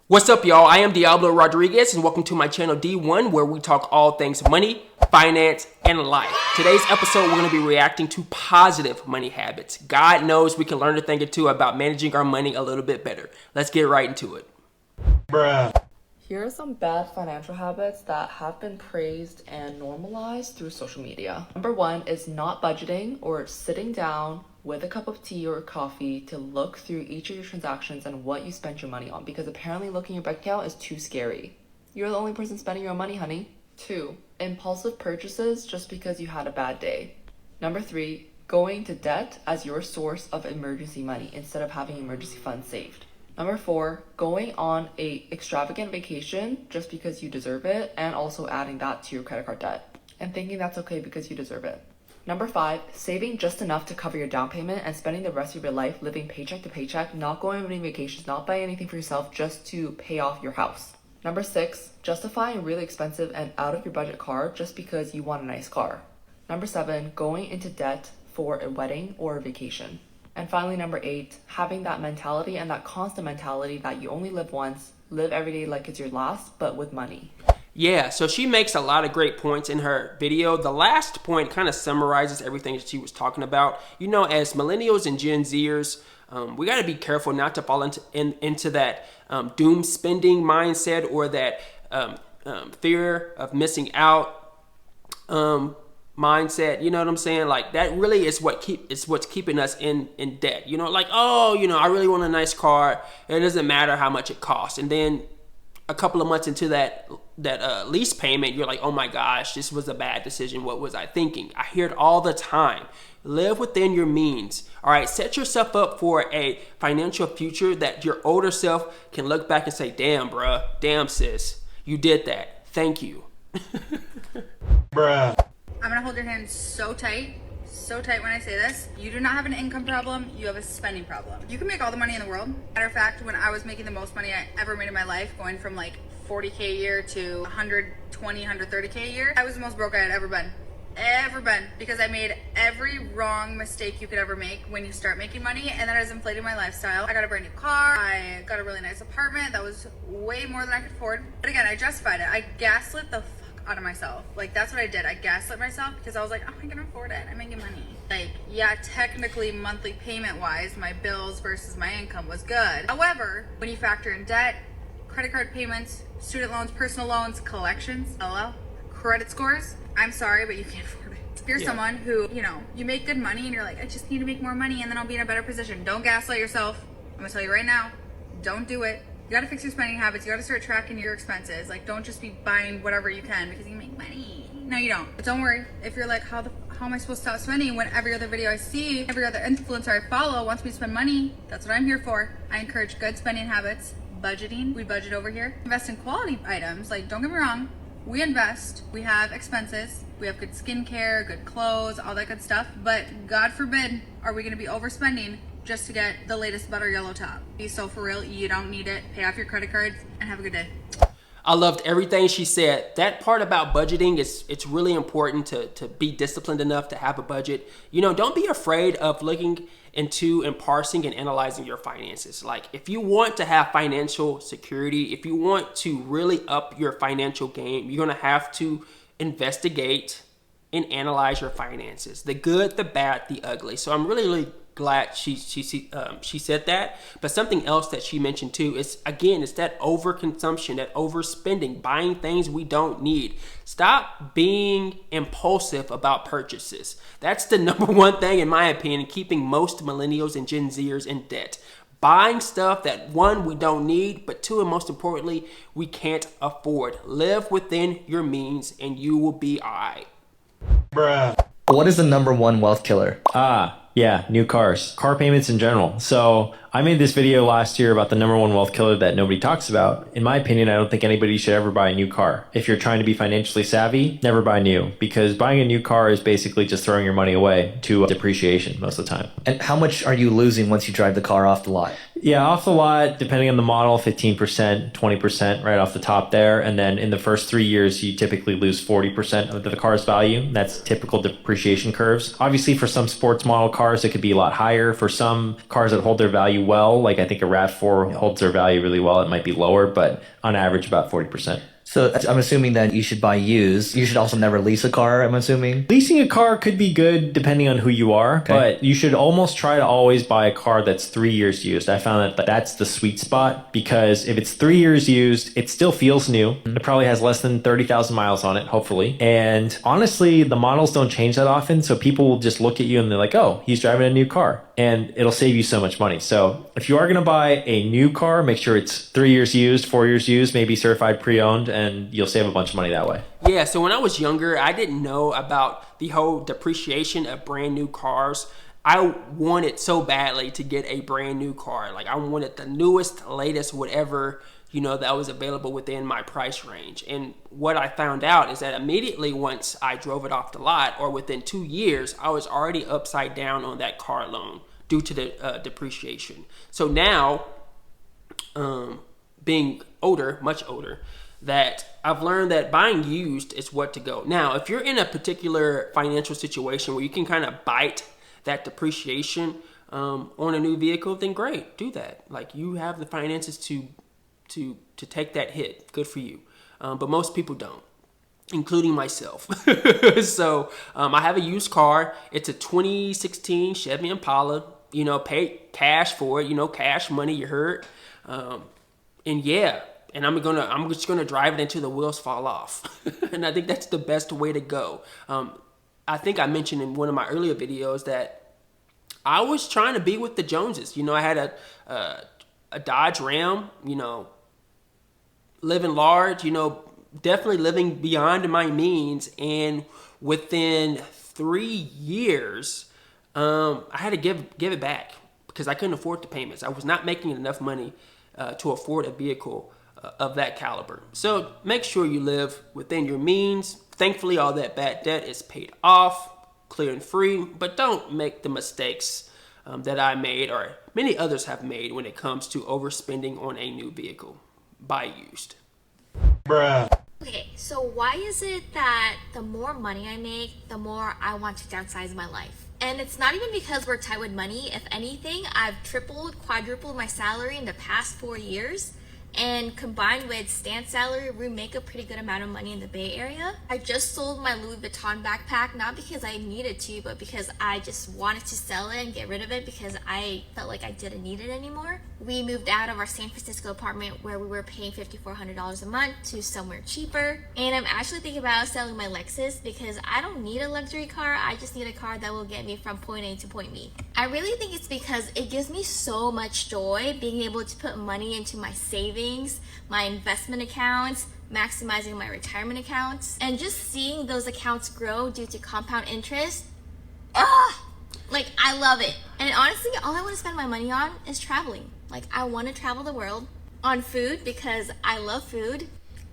What's up, y'all? I am Diablo Rodriguez, and welcome to my channel D1, where we talk all things money, finance, and life. Today's episode, we're going to be reacting to positive money habits. God knows we can learn a thing or two about managing our money a little bit better. Let's get right into it. Bruh. Here are some bad financial habits that have been praised and normalized through social media. Number one is not budgeting or sitting down with a cup of tea or coffee to look through each of your transactions and what you spent your money on, because apparently looking at your bank account is too scary. You're the only person spending your own money, honey. 2, impulsive purchases just because you had a bad day. Number 3, going to debt as your source of emergency money instead of having emergency funds saved. Number 4, going on a extravagant vacation just because you deserve it, and also adding that to your credit card debt and thinking that's okay because you deserve it. Number 5, saving just enough to cover your down payment and spending the rest of your life living paycheck to paycheck, not going on any vacations, not buying anything for yourself just to pay off your house. Number 6, justifying a really expensive and out of your budget car just because you want a nice car. Number 7, going into debt for a wedding or a vacation. And finally, number 8, having that mentality and that constant mentality that you only live once, live every day like it's your last, but with money. Yeah, so she makes a lot of great points in her video. The last point kind of summarizes everything that she was talking about. You know, as millennials and Gen Zers, we got to be careful not to fall into that doom spending mindset or that fear of missing out mindset. You know what I'm saying? Like, that really is what's keeping us in debt. You know, like, oh, you know, I really want a nice car. It doesn't matter how much it costs. And then a couple of months into that lease payment, you're like, oh my gosh, this was a bad decision. What was I thinking? I hear it all the time. Live within your means. All right, set yourself up for a financial future that your older self can look back and say, damn, bruh, damn, sis, you did that. Thank you. Bruh. I'm gonna hold your hand so tight when I say this. You do not have an income problem, you have a spending problem. You can make all the money in the world. Matter of fact, when I was making the most money I ever made in my life, going from like 40K a year to 120, 130K a year, I was the most broke I had ever been. Because I made every wrong mistake you could ever make when you start making money, and that has inflated my lifestyle. I got a brand new car, I got a really nice apartment that was way more than I could afford. But again, I justified it. I gaslit the out of myself. Like, that's what I did. I gaslit myself because I was like, oh, I can afford it. I'm making money. Like, yeah, technically monthly payment wise, my bills versus my income was good. However, when you factor in debt, credit card payments, student loans, personal loans, collections, LL, credit scores, I'm sorry, but you can't afford it. If you're someone who, you know, you make good money and you're like, I just need to make more money and then I'll be in a better position. Don't gaslight yourself. I'm gonna tell you right now, don't do it. You gotta fix your spending habits. You gotta start tracking your expenses. Like, don't just be buying whatever you can because you make money. No, you don't. But don't worry. If you're like, how am I supposed to stop spending when every other video I see, every other influencer I follow wants me to spend money? That's what I'm here for. I encourage good spending habits. Budgeting. We budget over here. Invest in quality items. Like, don't get me wrong. We invest. We have expenses. We have good skincare, good clothes, all that good stuff. But God forbid, are we gonna be overspending just to get the latest butter yellow top? Be so for real, you don't need it. Pay off your credit cards and have a good day. I loved everything she said. That part about budgeting it's really important to be disciplined enough to have a budget. You know, don't be afraid of looking into and parsing and analyzing your finances. Like, if you want to have financial security, if you want to really up your financial game, you're gonna have to investigate and analyze your finances, the good, the bad, the ugly. So I'm really glad she said that. But something else that she mentioned too is, again, it's that overconsumption, that overspending, buying things we don't need. Stop being impulsive about purchases. That's the number one thing, in my opinion, keeping most millennials and Gen Zers in debt. Buying stuff that, one, we don't need, but two, and most importantly, we can't afford. Live within your means and you will be all right. Bruh. What is the number one wealth killer? Yeah, new cars. Car payments in general. So I made this video last year about the number one wealth killer that nobody talks about. In my opinion, I don't think anybody should ever buy a new car. If you're trying to be financially savvy, never buy new, because buying a new car is basically just throwing your money away to depreciation most of the time. And how much are you losing once you drive the car off the lot? Yeah, off the lot, depending on the model, 15%, 20% right off the top there. And then in the first 3 years, you typically lose 40% of the car's value. That's typical depreciation curves. Obviously, for some sports model cars, it could be a lot higher. For some cars that hold their value well, like I think a RAV4 holds their value really well, it might be lower, but on average, about 40%. So I'm assuming that you should buy used. You should also never lease a car, I'm assuming. Leasing a car could be good depending on who you are, but you should almost try to always buy a car that's 3 years used. I found that that's the sweet spot, because if it's 3 years used, it still feels new. It probably has less than 30,000 miles on it, hopefully. And honestly, the models don't change that often, so people will just look at you and they're like, oh, he's driving a new car. And it'll save you so much money. So if you are going to buy a new car, make sure it's 3 years used, 4 years used, maybe certified pre-owned, and you'll save a bunch of money that way. Yeah, so when I was younger, I didn't know about the whole depreciation of brand new cars. I wanted so badly to get a brand new car. Like I wanted the newest, latest, whatever, that was available within my price range. And what I found out is that immediately once I drove it off the lot, or within 2 years, I was already upside down on that car loan due to the depreciation. So now, being older, much older, that I've learned that buying used is what to go. Now, if you're in a particular financial situation where you can kind of bite that depreciation on a new vehicle, then great, do that. Like you have the finances to take that hit. Good for you. But most people don't, including myself. So I have a used car. It's a 2016 Chevy Impala. Paid cash for it. Cash money. You heard. And yeah. And I'm just gonna drive it until the wheels fall off. And I think that's the best way to go. I think I mentioned in one of my earlier videos that I was trying to be with the Joneses. I had a Dodge Ram, living large, definitely living beyond my means. And within 3 years, I had to give it back because I couldn't afford the payments. I was not making enough money to afford a vehicle of that caliber. So make sure you live within your means. Thankfully, all that bad debt is paid off, clear and free, but don't make the mistakes that I made or many others have made when it comes to overspending on a new vehicle. Buy used. Bruh. Okay, so why is it that the more money I make, the more I want to downsize my life? And it's not even because we're tight with money. If anything, I've tripled, quadrupled my salary in the past 4 years. And combined with Stan's salary, we make a pretty good amount of money in the Bay Area. I just sold my Louis Vuitton backpack, not because I needed to, but because I just wanted to sell it and get rid of it because I felt like I didn't need it anymore. We moved out of our San Francisco apartment where we were paying $5,400 a month to somewhere cheaper. And I'm actually thinking about selling my Lexus because I don't need a luxury car. I just need a car that will get me from point A to point B. I really think it's because it gives me so much joy being able to put money into my savings, my investment accounts, maximizing my retirement accounts, and just seeing those accounts grow due to compound interest. Like I love it. And honestly, all I want to spend my money on is traveling. Like I want to travel the world, on food because I love food,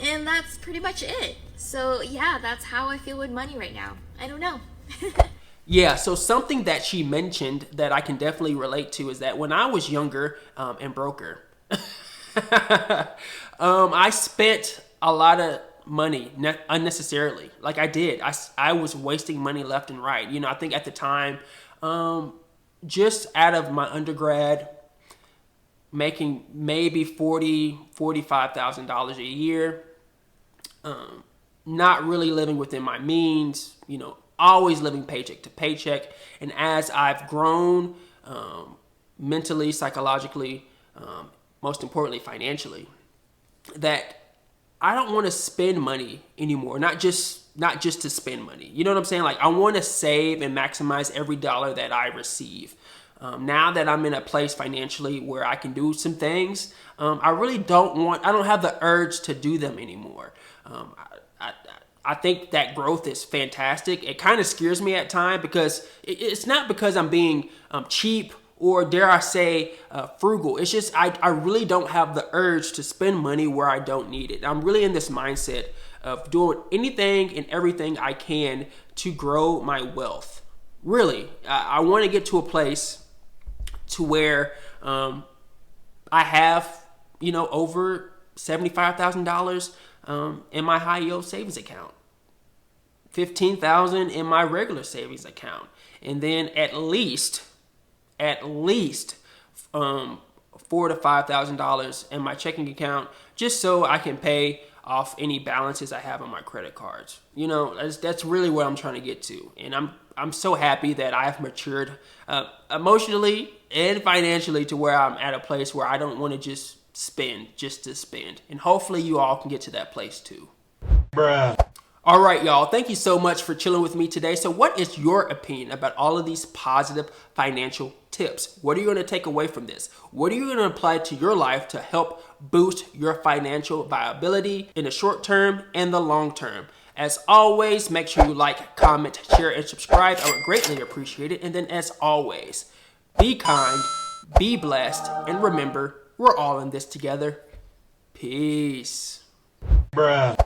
and that's pretty much it. So yeah, that's how I feel with money right now. I don't know. Yeah, so something that she mentioned that I can definitely relate to is that when I was younger and broker, I spent a lot of money unnecessarily. Like I did. I was wasting money left and right. I think at the time, just out of my undergrad, making maybe $45,000 a year, not really living within my means, always living paycheck to paycheck. And as I've grown mentally, psychologically, most importantly, financially, that I don't want to spend money anymore. Not just to spend money. You know what I'm saying? Like I want to save and maximize every dollar that I receive. Now that I'm in a place financially where I can do some things, I don't have the urge to do them anymore. I think that growth is fantastic. It kind of scares me at times because it's not because I'm being cheap or dare I say frugal. It's just I really don't have the urge to spend money where I don't need it. I'm really in this mindset of doing anything and everything I can to grow my wealth. Really, I want to get to a place to where I have, over $75,000 in my high yield savings account, $15,000 in my regular savings account, and then at least $4,000 to $5,000 in my checking account, just so I can pay off any balances I have on my credit cards. That's really what I'm trying to get to, and I'm so happy that I've matured emotionally and financially to where I'm at a place where I don't want to just spend just to spend, and hopefully you all can get to that place too. Bruh. All right, y'all, thank you so much for chilling with me today. So what is your opinion about all of these positive financial tips? What are you going to take away from this? What are you going to apply to your life to help boost your financial viability in the short term and the long term? As always, make sure you like, comment, share, and subscribe. I would greatly appreciate it. And then as always, be kind, be blessed, and remember, we're all in this together. Peace. Bruh.